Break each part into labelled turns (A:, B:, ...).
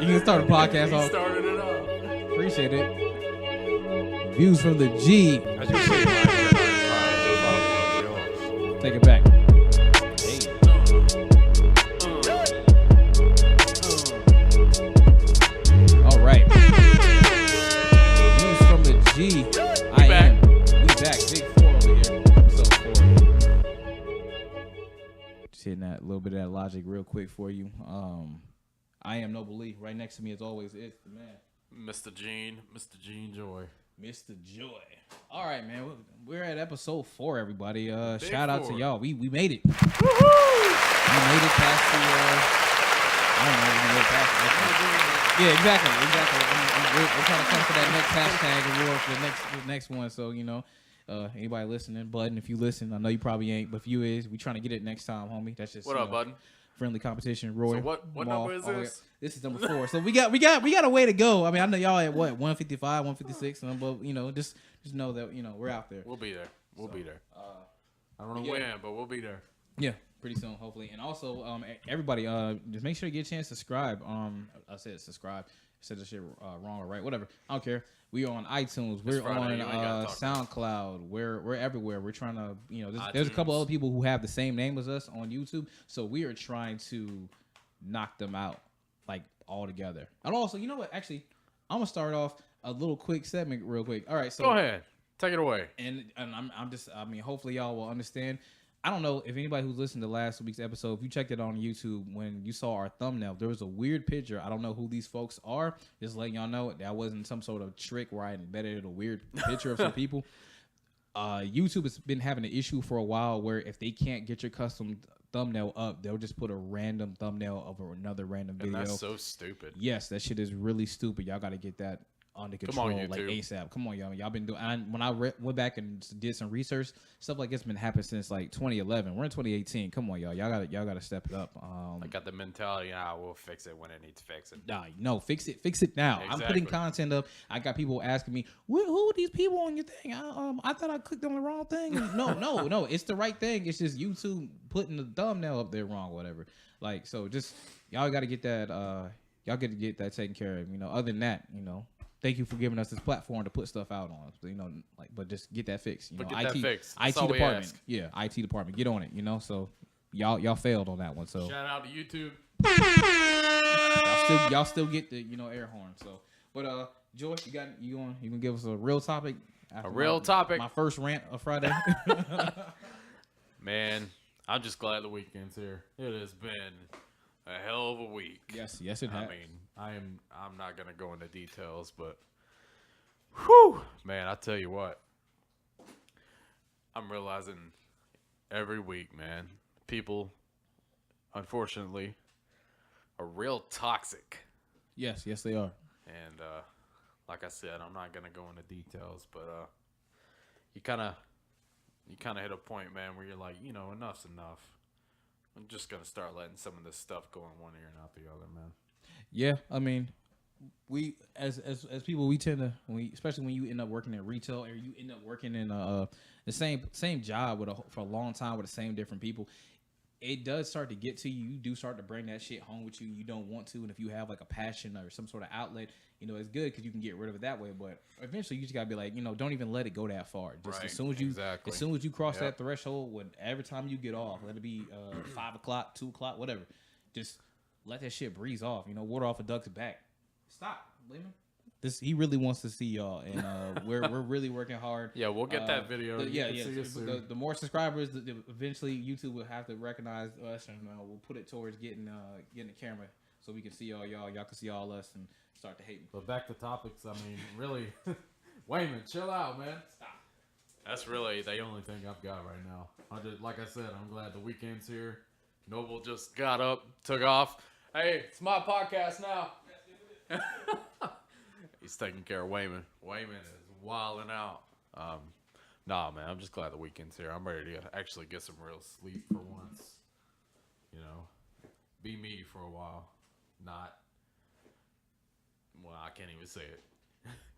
A: You can start a podcast off.
B: Started it off.
A: Appreciate it. Views from the G.
B: As you see,
A: Take it back. All right. Views from the G. We back. Big 4 over here. Episode 4. Just hitting that little bit of that logic real quick for you. I am Noble Lee. Right next to me, as always, is the man,
B: Mr. Gene Joy.
A: Mr. Joy. All right, man. We're at episode 4, everybody.
B: Big
A: Shout out
B: 4.
A: to y'all. We made it. Woohoo! We made it past the. I don't know. We made it past the. Yeah, exactly. We're trying to come to that next hashtag award for the next one. So anybody listening, Button, if you listen, I know you probably ain't, but if you is, we trying to get it next time, homie. That's just
B: What up, Button?
A: Friendly competition. Roy.
B: So what number is this?
A: This is number 4. So we got a way to go. I mean, I know y'all at what 155, 156, but just know that we're out there.
B: We'll be there. We'll be there. I don't know when, but we'll be there.
A: Yeah, pretty soon, hopefully. And also, everybody, just make sure you get a chance to subscribe. I said subscribe. I said this shit wrong or right, whatever. I don't care. We are on iTunes. We're on SoundCloud. We're everywhere. We're trying to, there's a couple other people who have the same name as us on YouTube. So we are trying to knock them out, like, all together. And also, you know what? Actually, I'm gonna start off a little quick segment real quick. All right, so
B: go ahead, take it away.
A: And I'm just, hopefully y'all will understand. I don't know if anybody who's listened to last week's episode, if you checked it on YouTube, when you saw our thumbnail, there was a weird picture. I don't know who these folks are. Just letting y'all know that wasn't some sort of trick where I embedded a weird picture of some people. YouTube has been having an issue for a while where if they can't get your custom thumbnail up, they'll just put a random thumbnail of another random video.
B: And that's so stupid.
A: Yes, that shit is really stupid. Y'all got to get that under control, like ASAP. Come on, y'all. Y'all been doing. When I went back and did some research, stuff like this been happening since like 2011. We're in 2018. Come on, y'all. Y'all gotta step it up.
B: I got the mentality. We'll fix it when it needs fixing.
A: Nah, no, fix it now. Exactly. I'm putting content up. I got people asking me, who are these people on your thing? I thought I clicked on the wrong thing. No, it's the right thing. It's just YouTube putting the thumbnail up there wrong, whatever. Like, so just y'all got to get that. Y'all got to get that taken care of. Other than that, thank you for giving us this platform to put stuff out on. So, but just get that fixed.
B: Get that fixed.
A: IT department. Yeah, IT department. Get on it. So y'all failed on that one. So
B: shout out to YouTube.
A: Y'all still get the air horn. So, but Joy, you gonna give us a real topic?
B: Topic.
A: My first rant of Friday.
B: Man, I'm just glad the weekend's here. It has been a hell of a week.
A: Yes, it has.
B: I mean, I'm not gonna go into details, but whew, man, I tell you what, I'm realizing every week, man, people, unfortunately, are real toxic.
A: Yes, they are.
B: And like I said, I'm not gonna go into details, but you kind of hit a point, man, where you're like, enough's enough. I'm just gonna start letting some of this stuff go in one ear and out the other, man.
A: Yeah, I mean, we as people, we tend to, especially when you end up working in retail or you end up working in the same job for a long time with the same different people, it does start to get to you. You do start to bring that shit home with you. You don't want to, and if you have like a passion or some sort of outlet, it's good because you can get rid of it that way. But eventually, you just gotta be like, don't even let it go that far. Just
B: right,
A: as soon as you cross that threshold, every time you get off, let it be 5 o'clock, 2 o'clock, whatever, just let that shit breeze off. Water off a duck's back. Stop, Lehman. He really wants to see y'all, and we're really working hard.
B: Yeah, we'll get that video.
A: The more subscribers, eventually YouTube will have to recognize us, and we'll put it towards getting the camera so we can see y'all can see all us and start to hate me.
C: But back to topics. I mean, really, Wayman, chill out, man.
A: Stop.
B: That's really
C: the only thing I've got right now. Like I said, I'm glad the weekend's here.
B: Noble just got up, took off. Hey, it's my podcast now. He's taking care of Wayman. Wayman is wilding out. Nah, man, I'm just glad the weekend's here. I'm ready to actually get some real sleep for once. Be me for a while. Not, well, I can't even say it.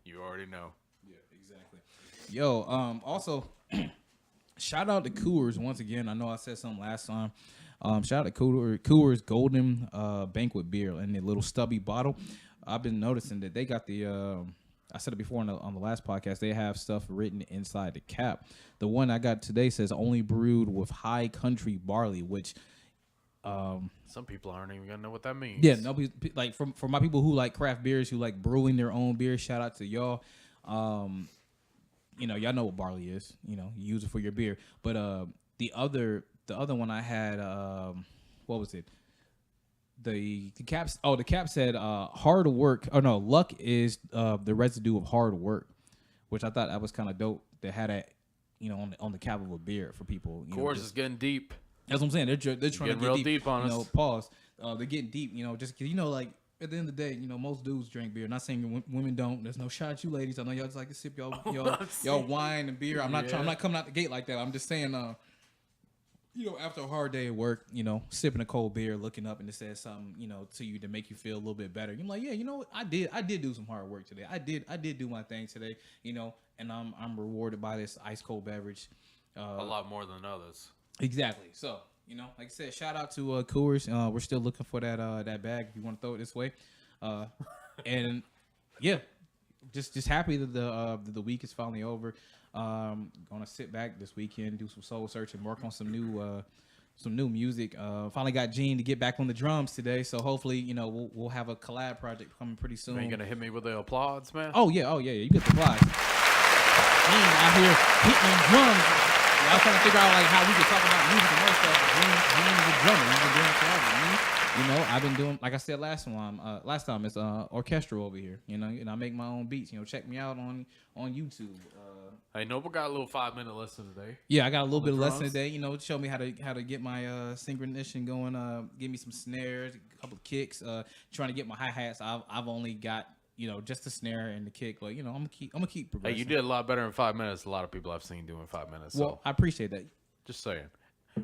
B: You already know.
A: Yeah, exactly. Yo, also, shout out to Coors once again. I know I said something last time. Shout out to Coors Golden Banquet beer in the little stubby bottle. I've been noticing that they got the. I said it before on the last podcast. They have stuff written inside the cap. The one I got today says only brewed with high country barley, which.
B: Some people aren't even gonna know what that means.
A: Yeah, nobody like for my people who like craft beers, who like brewing their own beer. Shout out to y'all. You know, y'all know what barley is. You know, you use it for your beer. But the other one I had, what was it? The caps. Oh, the cap said hard work. Oh no, luck is the residue of hard work, which I thought that was kind of dope. They had that, you know, on the cap of a beer for people.
B: Coors is getting deep.
A: That's what I'm saying. They're trying to get
B: real deep on us.
A: You know, pause. They're getting deep. You know, just 'cause, you know, like at the end of the day, you know, most dudes drink beer. Not saying women don't. There's no shot at you ladies. I know y'all just like to sip y'all wine and beer. I'm not coming out the gate like that. I'm just saying, you know, after a hard day at work, you know, sipping a cold beer, looking up and it says something, you know, to you to make you feel a little bit better. You're like, yeah, you know what? I did do some hard work today. I did do my thing today, you know, and I'm rewarded by this ice cold beverage.
B: A lot more than others.
A: Exactly. So, you know, like I said, shout out to Coors. We're still looking for that bag if you want to throw it this way. And yeah, just happy that the week is finally over. Gonna sit back this weekend, do some soul searching, work on some new music. Finally got Gene to get back on the drums today, so hopefully, you know, we'll have a collab project coming pretty soon.
B: Are you gonna hit me with the applause, man?
A: Oh yeah, you get the applause. Gene out here hitting them drums. I was trying to figure out like how we could talk about music and other stuff. Gene is a drummer. He's been doing it forever. You know, I've been doing, like I said last time, it's orchestral over here. You know, and I make my own beats. You know, check me out on YouTube.
B: Hey, Noble got a little 5-minute lesson today.
A: Yeah, I got a little bit of lesson today. You know, show me how to get my synchronization going. Give me some snares, a couple of kicks. Trying to get my hi hats. I've only got, you know, just the snare and the kick, but you know, I'm gonna keep progressing.
B: Hey, you did a lot better in 5 minutes. A lot of people I've seen doing 5 minutes.
A: Well,
B: so.
A: I appreciate that.
B: Just saying.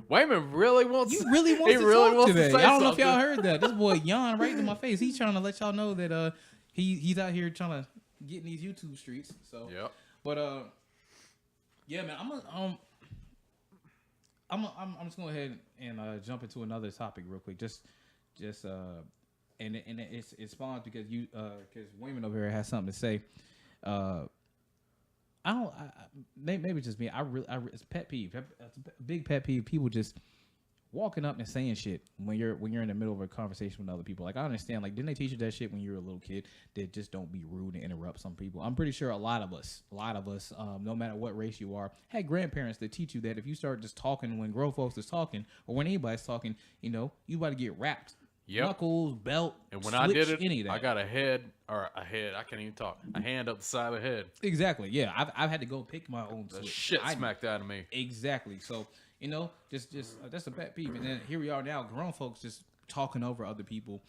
B: Wayman really wants.
A: You really want to talk today. I don't know if y'all
B: something.
A: heard that. This boy yawned right in my face. He's trying to let y'all know that he's out here trying to get in these YouTube streets. So
B: Yep.
A: But yeah, man, I'm just going ahead and jump into another topic real quick. Just and it spawns because Wayman over here has something to say. Maybe just me. It's a pet peeve. It's a big pet peeve. People just walking up and saying shit when you're in the middle of a conversation with other people. Like, I understand. Like, didn't they teach you that shit when you were a little kid? That just don't be rude and interrupt some people. I'm pretty sure a lot of us, no matter what race you are, had grandparents that teach you that if you start just talking when grown folks is talking or when anybody's talking, you know, you about to get wrapped.
B: Yep.
A: Knuckles, belt,
B: And when
A: switch,
B: I did it,
A: any of that.
B: I got a head. I can't even talk. A hand up the side of the head.
A: Exactly. Yeah, I've had to go pick my own
B: The
A: switch.
B: shit smacked out of me.
A: Exactly. So, you know, just that's a pet peeve. And then here we are now, grown folks just talking over other people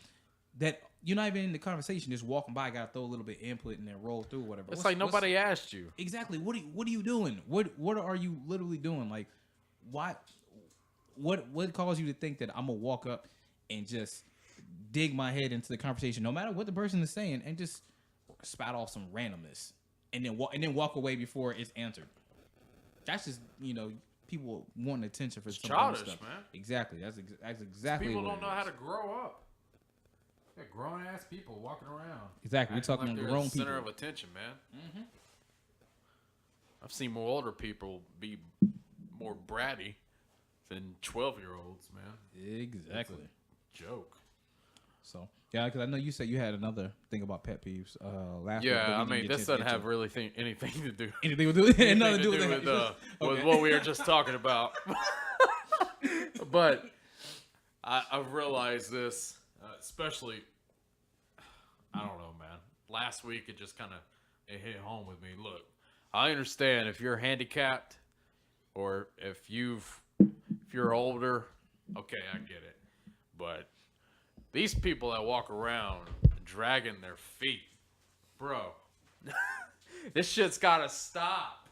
A: that you're not even in the conversation, just walking by, got to throw a little bit of input and then roll through whatever.
B: It's like nobody asked you.
A: Exactly. What are you doing? What are you literally doing? Like, what caused you to think that I'm gonna walk up and just dig my head into the conversation, no matter what the person is saying, and just spout off some randomness, and then walk away before it's answered? That's just, you know, people wanting attention for some
B: childish,
A: stuff.
B: man.
A: Exactly. That's exactly.
B: People
A: what
B: don't
A: it
B: know
A: is.
B: how to grow up.
C: Yeah, grown ass people walking around.
A: Exactly. We're
B: Acting
A: talking
B: like they're
A: grown
B: the
A: people.
B: center of attention, man. Mm-hmm. I've seen more older people be more bratty than 12-year-olds, man.
A: Exactly.
B: It's a joke.
A: So yeah, because I know you said you had another thing about pet peeves last week.
B: Yeah,
A: but
B: I
A: we
B: mean,
A: didn't get
B: this
A: a chance
B: doesn't
A: to
B: have
A: get
B: really anything to do.
A: anything to do with it. Nothing to do with
B: with,
A: it.
B: with what we were just talking about. But I've realized this, especially, I don't know, man. Last week it just kind of hit home with me. Look, I understand if you're handicapped or if you're older, okay, I get it. But these people that walk around dragging their feet, bro, this shit's gotta stop.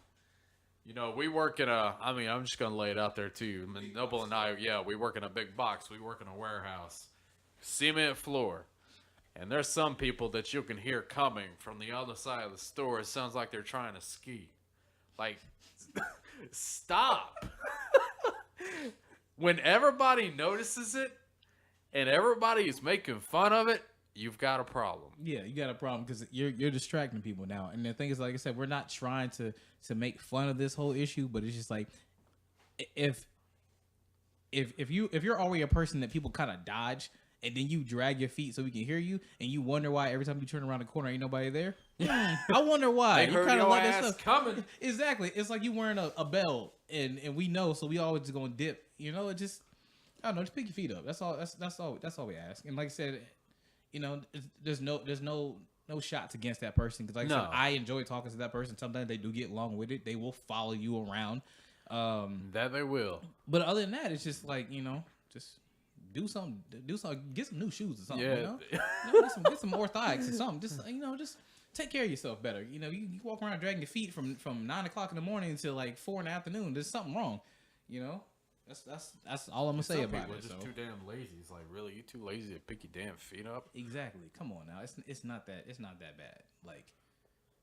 B: You know, we work in I'm just gonna lay it out there too. I mean, Noble and I, we work in a big box. We work in a warehouse, cement floor. And there's some people that you can hear coming from the other side of the store. It sounds like they're trying to ski. Like, Stop. When everybody notices it and everybody is making fun of it, you've got a problem.
A: Yeah, you got a problem because you're distracting people now. And the thing is, like I said, we're not trying to make fun of this whole issue, but it's just like if you're already a person that people kind of dodge, and then you drag your feet so we can hear you, and you wonder why every time you turn around the corner ain't nobody there. I wonder why.
B: They
A: you
B: heard
A: kind of
B: your
A: let
B: ass
A: that stuff
B: coming.
A: Exactly. It's like you wearing a belt, and we know, so we always just gonna dip. You know, it just I don't know. Just pick your feet up. That's all. That's all we ask. And like I said, you know, there's no shots against that person because, like I said, I enjoy talking to that person. Sometimes they do get along with it. They will follow you around.
B: That they will.
A: But other than that, it's just like, you know, just do something. Get some new shoes or something.
B: Yeah.
A: You know? Get some Orthotics or something. Just, you know, just take care of yourself better. You know, you walk around dragging your feet from 9:00 in the morning until like 4 in the afternoon. There's something wrong. You know. That's all I'm gonna say about it.
C: Just too damn lazy. It's like,
B: Really, you too lazy to pick your damn feet up?
A: Exactly. Come on now. It's not that bad. Like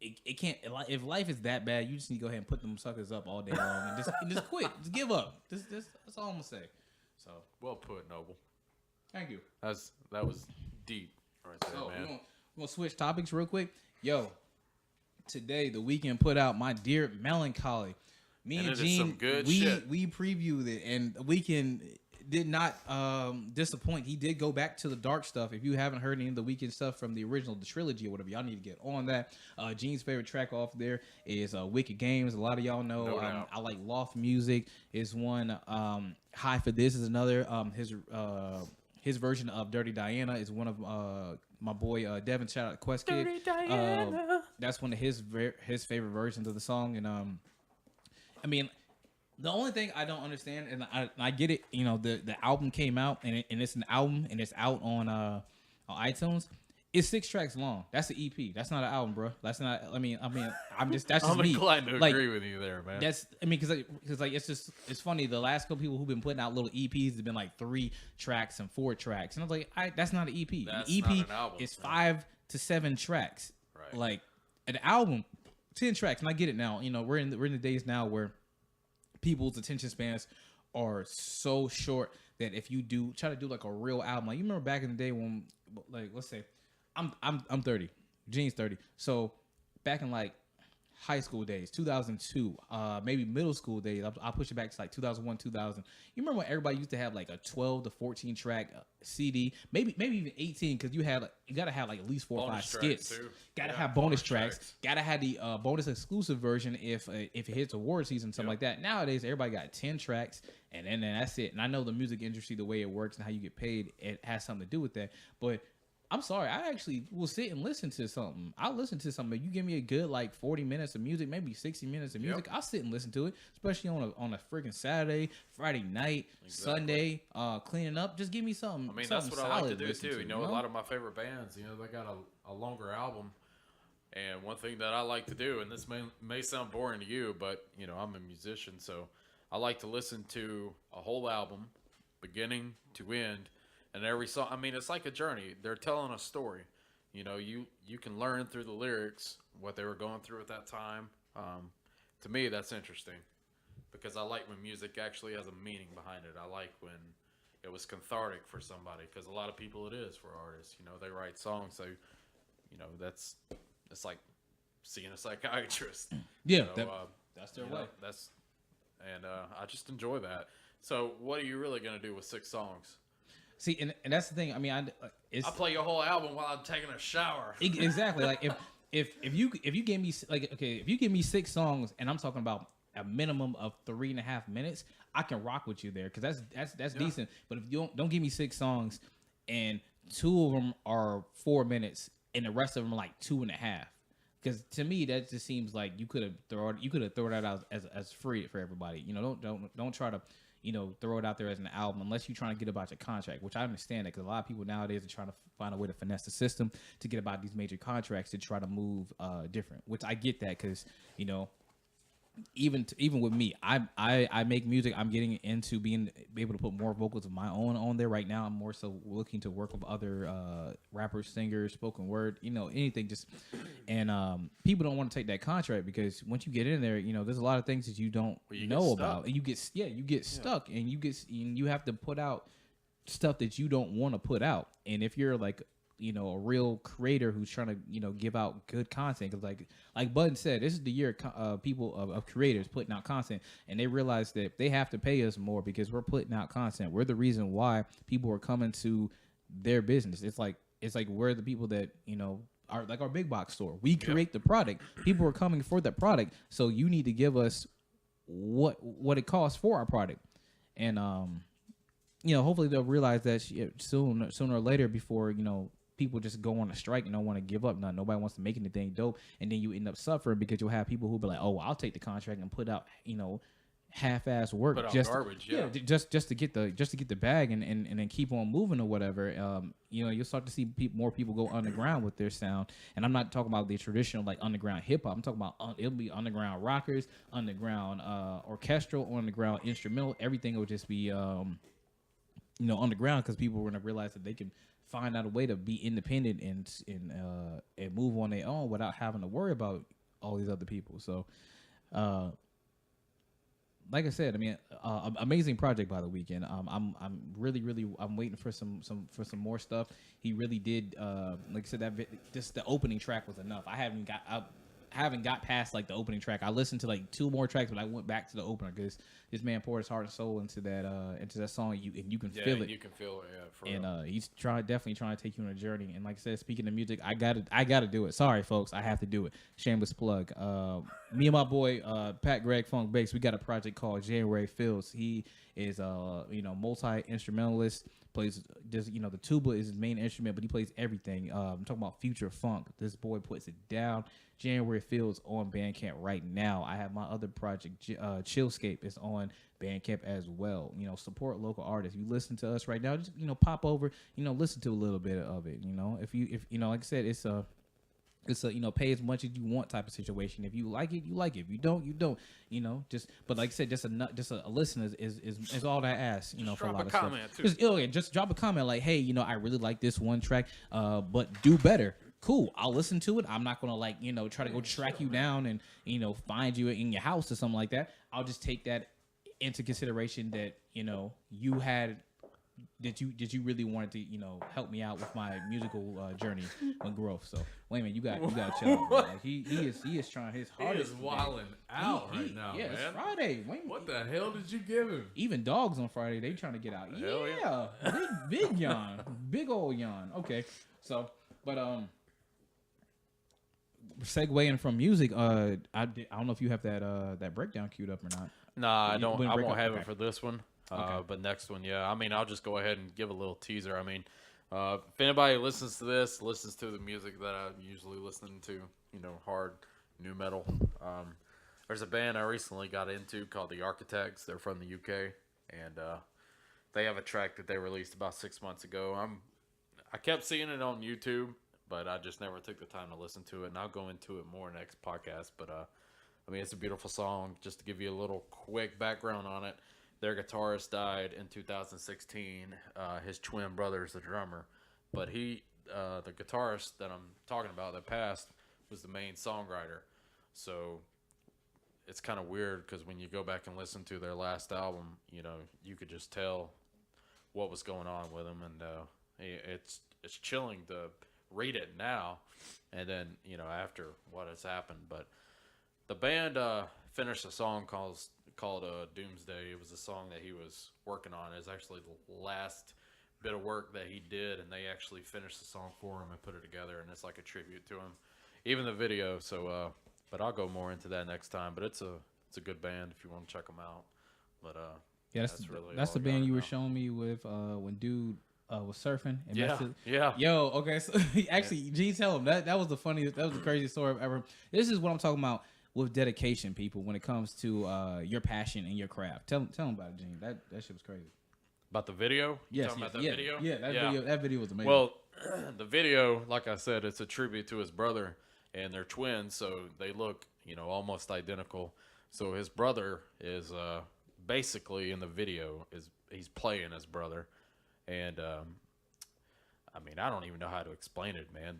A: it can't. If life is that bad, you just need to go ahead and put them suckers up all day long and just quit. Just give up. That's all I'm gonna say. So
B: Well put, Noble.
A: thank you.
B: That was deep right there,
A: So
B: man.
A: we're gonna switch topics real quick. Yo, today the Weeknd put out My Dear Melancholy. Me and
B: it is
A: Gene,
B: some good
A: we
B: shit.
A: previewed it, and the Weeknd did not disappoint. He did go back to the dark stuff. If you haven't heard any of the Weeknd stuff from the trilogy or whatever, y'all need to get on that. Gene's favorite track off there is Wicked Games. A lot of y'all know.
B: No doubt.
A: I like Loft Music is one. High for This is another. His version of Dirty Diana is one of my boy Devin. Shout out Quest Kid.
B: Dirty Diana.
A: That's one of his favorite versions of the song, and I mean, the only thing I don't understand, and I get it, you know, the album came out, and it's an album, and it's out on iTunes. It's 6 tracks long. That's an EP. That's not an album, bro. That's not. I mean, that's just
B: I'm
A: me.
B: inclined to
A: Like,
B: agree with you there, man.
A: because like it's funny. The last couple people who've been putting out little EPs have been like 3 tracks and 4 tracks, and I was like, that's not an EP.
B: That's
A: an EP
B: not an album,
A: is
B: man.
A: 5 to 7 tracks.
B: Right.
A: Like an album, 10 tracks, and I get it now. You know, we're in the days now where people's attention spans are so short that if you try to do like a real album, like you remember back in the day when, like, let's say I'm 30, Gene's 30, so back in like high school days, 2002, maybe middle school days, I'll push it back to like 2001, 2000. You remember when everybody used to have like a 12 to 14 track CD, maybe even 18, because you gotta have like at least 4 or 5
B: Bonus tracks,
A: skits.
B: too.
A: Gotta
B: Yeah,
A: have bonus
B: bonus
A: tracks.
B: tracks.
A: Gotta have the bonus exclusive version if it hits award season, something like that. Nowadays, everybody got 10 tracks, and then that's it. And I know the music industry, the way it works and how you get paid, it has something to do with that. But I'm sorry, I actually will sit and listen to something. I'll listen to something. If you give me a good like 40 minutes of music, maybe 60 minutes of music, I'll sit and listen to it, especially on a freaking Saturday, Friday night, Sunday, cleaning up. Just give me something.
B: I mean,
A: something
B: that's what I like to do
A: listen
B: too. You know, a lot of my favorite bands,
C: you know, they got a longer album.
B: and one thing that I like to do, and this may sound boring to you, but you know, I'm a musician, so I like to listen to a whole album, beginning to end. And every song, I mean, it's like a journey. They're telling a story. You know, you can learn through the lyrics what they were going through at that time. To me, that's interesting because I like when music actually has a meaning behind it. I like when it was cathartic for somebody because a lot of people it is for artists. You know, they write songs, so you know it's like seeing a psychiatrist.
A: Yeah,
B: So,
A: that's their
B: you
A: way.
B: know, I just enjoy that. So, what are you really gonna do with 6 songs?
A: See, and that's the thing. I mean,
B: I play your whole album while I'm taking a shower.
A: Exactly. Like if you gave me like, okay, if you give me 6 songs and I'm talking about a minimum of 3.5 minutes, I can rock with you there because that's decent. But if you don't give me 6 songs and 2 of them are 4 minutes and the rest of them are like 2.5, because to me that just seems like you could have thrown that out as free for everybody. You know, don't try to, you know, throw it out there as an album unless you're trying to get about your contract, which I understand that because a lot of people nowadays are trying to find a way to finesse the system to get about these major contracts to try to move different, which I get that because, you know, even with me, I make music. I'm getting into being able to put more vocals of my own on there right now. I'm more so looking to work with other rappers, singers, spoken word, anything. Just and people don't want to take that contract because once you get in there, there's a lot of things that you don't know about, and you get stuck, and you have to put out stuff that you don't want to put out. And if you're like a real creator who's trying to give out good content, because like Button said, this is the year people of creators putting out content, and they realize that they have to pay us more because we're putting out content. We're the reason why people are coming to their business. It's like we're the people that are like our big box store. We create the product. People are coming for that product, so you need to give us what it costs for our product. And hopefully they'll realize that sooner or later before people just go on a strike and don't want to give up. Nobody wants to make anything dope, and then you end up suffering because you'll have people who be like, "Oh, well, I'll take the contract and put out half-ass work just
B: garbage,
A: just to get the bag and then keep on moving or whatever." You'll start to see more people go underground with their sound, and I'm not talking about the traditional like underground hip hop. I'm talking about it'll be underground rockers, underground orchestral, underground instrumental. Everything will just be underground because people are gonna realize that they can find out a way to be independent and move on their own without having to worry about all these other people. So, like I said, I mean, amazing project by The Weeknd. I'm really waiting for some more stuff. He really did. Like I said, just the opening track was enough. I haven't got past like the opening track. I listened to like 2 more tracks, but I went back to the opener because this man poured his heart and soul into that song. And you can feel it.
B: You can feel it. Yeah, for
A: real. He's definitely trying to take you on a journey. And like I said, speaking of music, I gotta do it. Sorry, folks, I have to do it. Shameless plug. Me and my boy Pat Greg Funk Bass, we got a project called JanuaryFeelz. He is multi instrumentalist. Plays the tuba is his main instrument, but he plays everything. I'm talking about future funk. This boy puts it down. JanuaryFeelz on Bandcamp right now. I have my other project, Chillscape, is on Bandcamp as well. Support local artists. You listen to us right now, just pop over, listen to a little bit of it. If like I said, it's a pay as much as you want type of situation. If you like it, you like it. If you don't, you don't. But like I said, just a listen is all that I ask. For a lot of stuff. Just drop a comment like, hey, I really like this one track, but do better. Cool, I'll listen to it. I'm not gonna try to go track you down and find you in your house or something like that. I'll just take that into consideration that you had. Did you really wanted to help me out with my musical journey and growth? So wait a minute, you got to chill out, man. Like, he is trying his hardest.
C: He is wilding out right now.
A: Yeah,
C: man.
A: It's Friday.
C: What the hell did you give him?
A: Even dogs on Friday, they trying to get out.
B: Hell
A: yeah. Big yawn, big old yawn. Okay, so but segueing from music, I don't know if you have that breakdown queued up or not.
B: Nah, I don't. I won't have it for this one. Okay. But next one, yeah. I mean, I'll just go ahead and give a little teaser. I mean, if anybody listens to this, listens to the music that I usually listen to, hard new metal. There's a band I recently got into called the Aironautikz. They're from the UK, and they have a track that they released about 6 months ago. I kept seeing it on YouTube, but I just never took the time to listen to it, and I'll go into it more next podcast. But I mean, it's a beautiful song. Just to give you a little quick background on it. Their guitarist died in 2016. His twin brother is the drummer. But the guitarist that I'm talking about that passed was the main songwriter. So it's kind of weird because when you go back and listen to their last album, you could just tell what was going on with them. And it's chilling to read it now and then, after what has happened. But the band finished a song called Doomsday. It was a song that he was working on. It's actually the last bit of work that he did, and they actually finished the song for him and put it together, and it's like a tribute to him. Even the video. So, but I'll go more into that next time. But it's a good band if you want to check them out. But
A: yeah, that's the band you were showing me with when dude was surfing. And
B: yeah.
A: Yo, okay. So actually, G, tell him that was the funniest. That was the craziest story I've ever. This is what I'm talking about. With dedication, people, when it comes to your passion and your craft. Tell them about it, Gene. That shit was crazy.
B: About the video?
A: Yes,
B: about that video?
A: Yeah, that video was amazing.
B: Well, the video, like I said, it's a tribute to his brother, and they're twins, so they look, almost identical. So his brother is basically in the video is he's playing his brother, and I mean I don't even know how to explain it, man.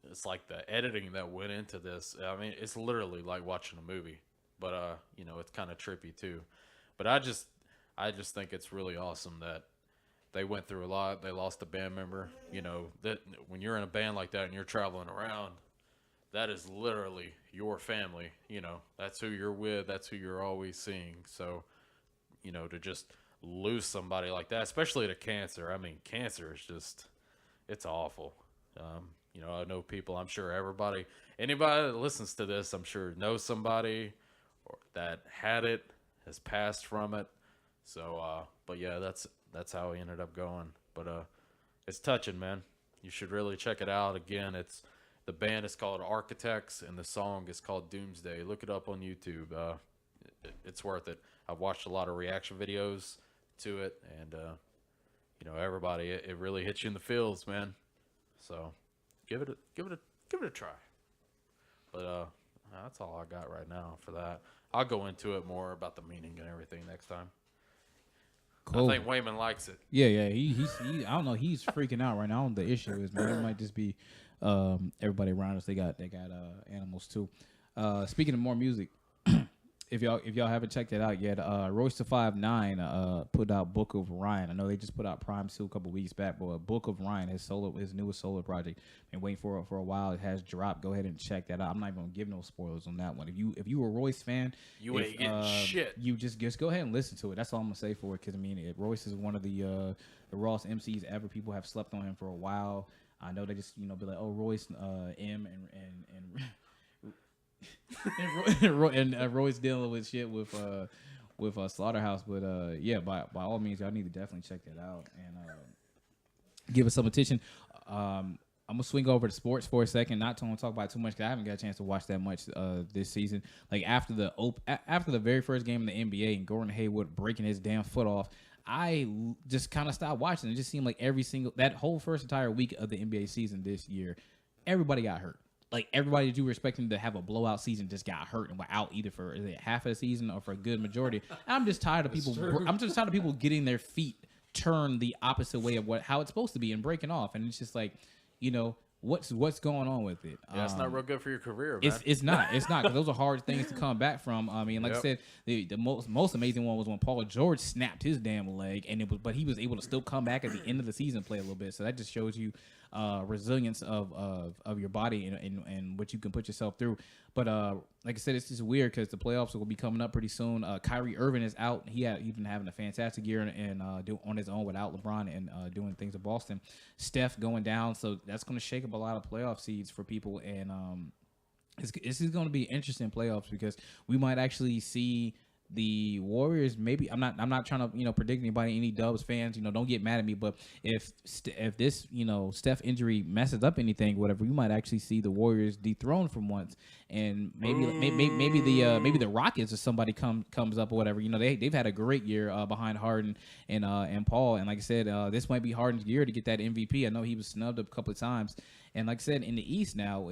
B: It's like the editing that went into this. I mean it's literally like watching a movie, but you know it's kind of trippy too. But I just think it's really awesome that they went through a lot. They lost a band member. You know that when you're in a band like that and you're traveling around, that is literally your family. You know, that's who you're with. That's who you're always seeing. So, you know, to just lose somebody like that, especially to cancer. I mean, cancer is just, it's awful. You know, I know people, I'm sure anybody that listens to this, I'm sure knows somebody or that had it, has passed from it. So, but yeah, that's how he ended up going. But, it's touching, man. You should really check it out. Again, the band is called Aironautikz, and the song is called Doomsday. Look it up on YouTube. It's worth it. I've watched a lot of reaction videos to it, and you know, everybody, it really hits you in the feels, man. So give it a try. But that's all I got right now for that. I'll go into it more about the meaning and everything next time. Cool. I think Wayman likes it.
A: Yeah. He I don't know. He's freaking out right now. The issue is, man, it might just be everybody around us. They got animals too. Speaking of more music, if y'all haven't checked it out yet, Royce the 5'9" put out Book of Ryan. I know they just put out Prime 2 a couple weeks back, but Book of Ryan, his newest solo project, been waiting for a while. It has dropped. Go ahead and check that out. I'm not even gonna give no spoilers on that one. If you were a Royce fan,
B: you ain't getting shit.
A: You just go ahead and listen to it. That's all I'm gonna say for it, because I mean, Royce is one of the rawest MCs ever. People have slept on him for a while. I know they just be like, oh, Royce, M and Roy's dealing with shit with Slaughterhouse, but yeah, by all means, y'all need to definitely check that out and give it some attention. I'm gonna swing over to sports for a second, not to talk about it too much because I haven't got a chance to watch that much this season. Like after the very first game in the NBA and Gordon Hayward breaking his damn foot off, I just kind of stopped watching. It just seemed like that whole first entire week of the NBA season this year, everybody got hurt. Like everybody that you were expecting to have a blowout season just got hurt and were out either for half of the season or for a good majority. I'm just tired of people. I'm just tired of people getting their feet turned the opposite way of how it's supposed to be and breaking off. And it's just like, you know, what's going on with it?
B: Yeah, it's not real good for your career, man.
A: It's not. Cause those are hard things to come back from. I mean, like I said, the most amazing one was when Paul George snapped his damn leg, but he was able to still come back at the end of the season, play a little bit. So that just shows you resilience of your body and what you can put yourself through. But like I said, it's just weird because the playoffs will be coming up pretty soon. Kyrie Irving is out. He's been having a fantastic year and on his own without LeBron and doing things in Boston. Steph going down, so that's going to shake up a lot of playoff seeds for people. And this is going to be interesting playoffs because we might actually see the Warriors. Maybe I'm not trying to predict anybody, any Dubs fans, don't get mad at me, but if this Steph injury messes up anything, whatever, you might actually see the Warriors dethroned from once, and maybe the Rockets or somebody comes up or whatever. They've had a great year behind Harden and Paul, and like I said, this might be Harden's year to get that MVP. I know he was snubbed up a couple of times, and like I said, in the East now,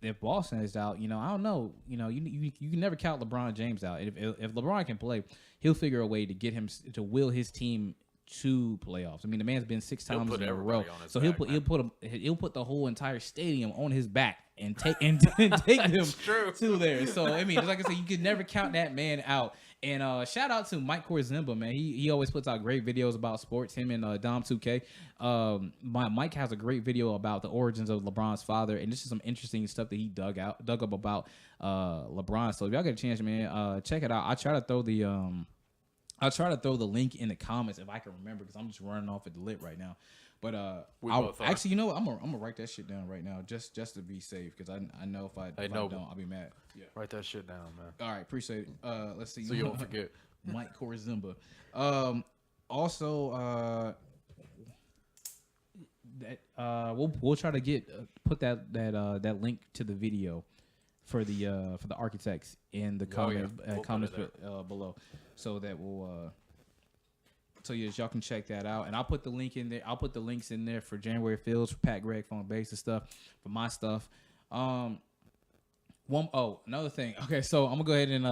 A: if Boston is out, I don't know. You can never count LeBron James out. If LeBron can play, he'll figure a way to get him to will his team to playoffs. I mean, the man's been 6 times in a row, so he'll put the whole entire stadium on his back and take them to there. So I mean, like I said, you can never count that man out. And shout out to Mike Korzemba, man. He always puts out great videos about sports. Him and Dom 2K. Mike has a great video about the origins of LeBron's father, and this is some interesting stuff that he dug up about LeBron. So if y'all get a chance, man, check it out. I'll try to throw the link in the comments if I can remember, because I'm just running off at the lip right now. But actually, I'm gonna write that shit down right now just to be safe, because I know if I don't, I'll be mad. Yeah.
B: Write that shit down, man.
A: All right, appreciate it. Let's see.
B: So you won't forget.
A: Mike Korzemba. Also, we'll try to put that link to the video for the Aironautikz in the comments below, so that we'll. So yes, y'all can check that out, and I'll put the link in there. I'll put the links in there for JanuaryFeelz, for Pat Gregg, Phone Bass and stuff, for my stuff. Another thing. Okay, so I'm gonna go ahead and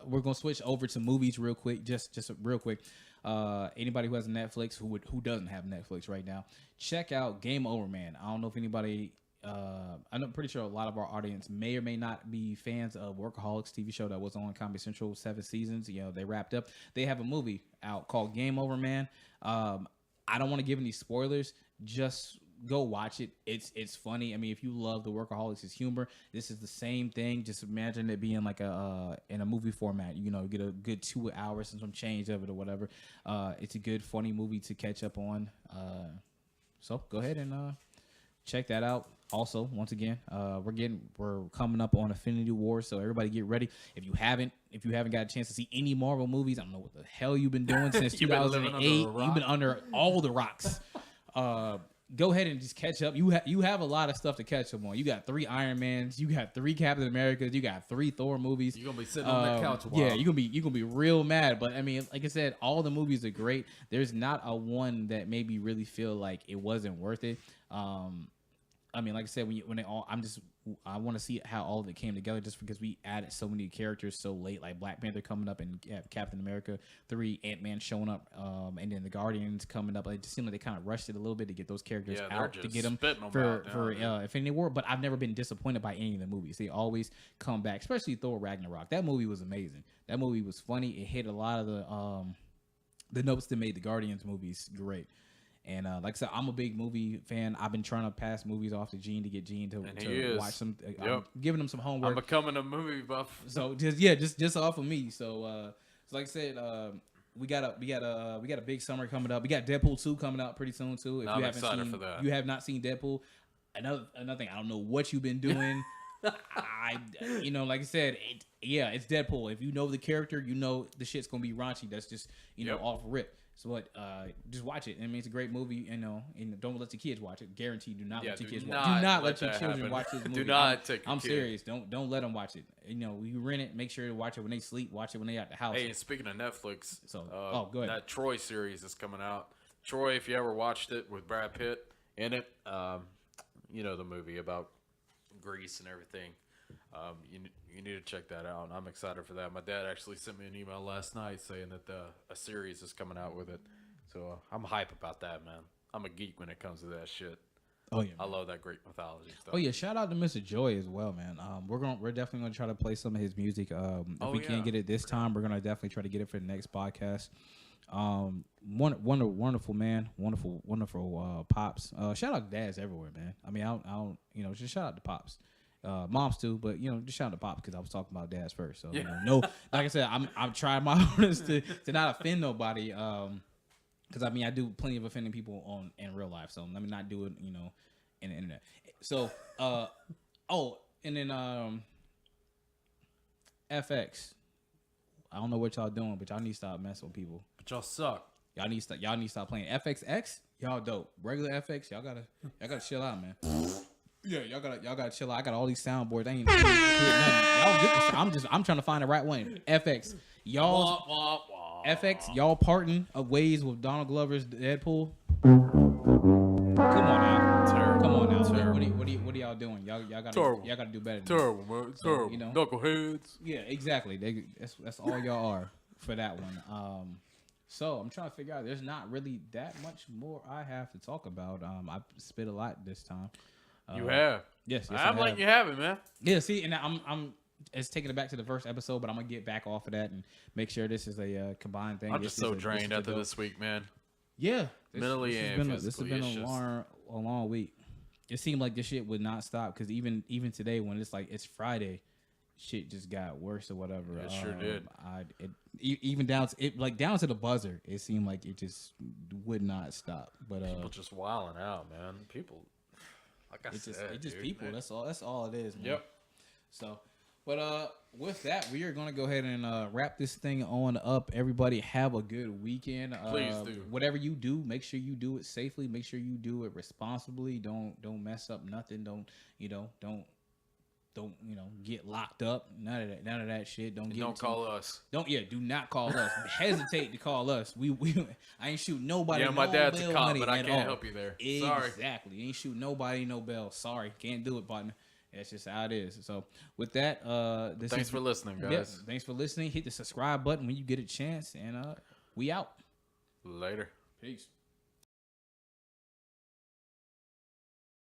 A: we're gonna switch over to movies real quick. Just real quick. Anybody who has Netflix, who doesn't have Netflix right now, check out Game Over, man. I don't know if anybody. I'm pretty sure a lot of our audience may or may not be fans of Workaholics TV show that was on Comedy Central 7 seasons. You know, they wrapped up. They have a movie out called Game Over, man. I don't want to give any spoilers. Just go watch it. It's funny. I mean, if you love the Workaholics' humor, this is the same thing. Just imagine it being like in a movie format. You know, get a good 2 hours and some change of it or whatever. It's a good, funny movie to catch up on. So go ahead and check that out. Also, once again, we're coming up on Infinity War, so everybody get ready. If you haven't got a chance to see any Marvel movies, I don't know what the hell you've been doing since 2008. You've been under all the rocks. Go ahead and just catch up. You have a lot of stuff to catch up on. You got 3 Iron Mans, you got 3 Captain Americas, you got 3 Thor movies.
C: You're gonna be sitting on that couch a while.
A: Yeah, you're gonna be real mad. But I mean, like I said, all the movies are great. There's not a one that made me really feel like it wasn't worth it. I mean, like I said, I want to see how all of it came together, just because we added so many characters so late, like Black Panther coming up and Captain America 3, Ant-Man showing up, and then the Guardians coming up. It just seemed like they kind of rushed it a little bit to get those characters out, to get them for Infinity War. But I've never been disappointed by any of the movies. They always come back, especially Thor Ragnarok. That movie was amazing. That movie was funny. It hit a lot of the notes that made the Guardians movies great. And like I said, I'm a big movie fan. I've been trying to pass movies off to Gene to get Gene to watch some. I'm giving him some homework.
B: I'm becoming a movie buff.
A: So just off of me. So like I said, we got a big summer coming up. We got Deadpool 2 coming out pretty soon too. If
B: I'm excited for that.
A: You have not seen Deadpool. Another thing, I don't know what you've been doing. Like I said, it's Deadpool. If you know the character, you know the shit's gonna be raunchy. That's just off rip. So just watch it. I mean, it's a great movie, and don't let the kids watch it. Guaranteed, do not let your kids watch it. Do not let your children watch this movie.
B: Do not take
A: I'm serious. Don't let them watch it. You rent it, make sure to watch it when they sleep, watch it when they at the house.
B: Hey, and speaking of Netflix,
A: go ahead.
B: That Troy series is coming out. Troy, if you ever watched it with Brad Pitt in it, the movie about Greece and everything. You need to check that out. I'm excited for that. My dad actually sent me an email last night saying that a series is coming out with it. So I'm hype about that, man. I'm a geek when it comes to that shit.
A: Oh yeah,
B: I love that Greek mythology stuff.
A: Oh yeah, shout out to Mr. Joy as well, man. We're definitely gonna try to play some of his music. If we can't get it this time, we're gonna definitely try to get it for the next podcast. Wonderful man, wonderful pops. Shout out to dads everywhere, man. I mean, I don't just shout out to pops. Moms too, but just shout out to pops because I was talking about dads first. So like I said, I'm trying my hardest to not offend nobody. Because I mean I do plenty of offending people in real life, so let me not do it, in the internet. So and then FX. I don't know what y'all doing, but y'all need to stop messing with people.
C: But y'all suck.
A: Y'all need to stop playing FXX. Y'all dope. Regular FX, y'all gotta chill out, man. Yeah, y'all gotta chill out. I got all these soundboards. I ain't nothing. Y'all get this. I'm trying to find the right one. FX. FX, y'all parting of ways with Donald Glover's Deadpool. Come on now. What are y'all doing? Y'all gotta do better.
B: Terrible, man. Terrible. Knuckleheads.
A: Yeah, exactly. That's all y'all are for that one. So I'm trying to figure out. There's not really that much more I have to talk about. I spit a lot this time.
B: You have.
A: Yes,
B: I'm letting you have it, man.
A: Yeah, see, and I'm it's taking it back to the first episode, but I'm gonna get back off of that and make sure this is a combined thing.
B: I'm just so drained after this week, man.
A: Yeah,
B: mentally and physically.
A: This has been a long week. It seemed like this shit would not stop because even today when it's Friday, shit just got worse or whatever.
B: It sure did.
A: Even down to the buzzer, it seemed like it just would not stop. But
B: people just wilding out, man. People. Like I said,
A: it's just people. Man. That's all it is, man.
B: Yep.
A: So, but with that, we are gonna go ahead and wrap this thing on up. Everybody have a good weekend.
B: Please do.
A: Whatever you do, make sure you do it safely. Make sure you do it responsibly. Don't mess up nothing. Don't get locked up. None of that shit.
B: Don't call us.
A: Do not call us. Hesitate to call us. I ain't shoot nobody.
B: Yeah, my dad's a cop, but I can't help you there.
A: Sorry. Exactly. Ain't shoot nobody no bell. Sorry. Can't do it, partner. That's just how it is. So with that,
B: Thanks for listening, guys.
A: Yep, thanks for listening. Hit the subscribe button when you get a chance, and we out.
B: Later.
A: Peace.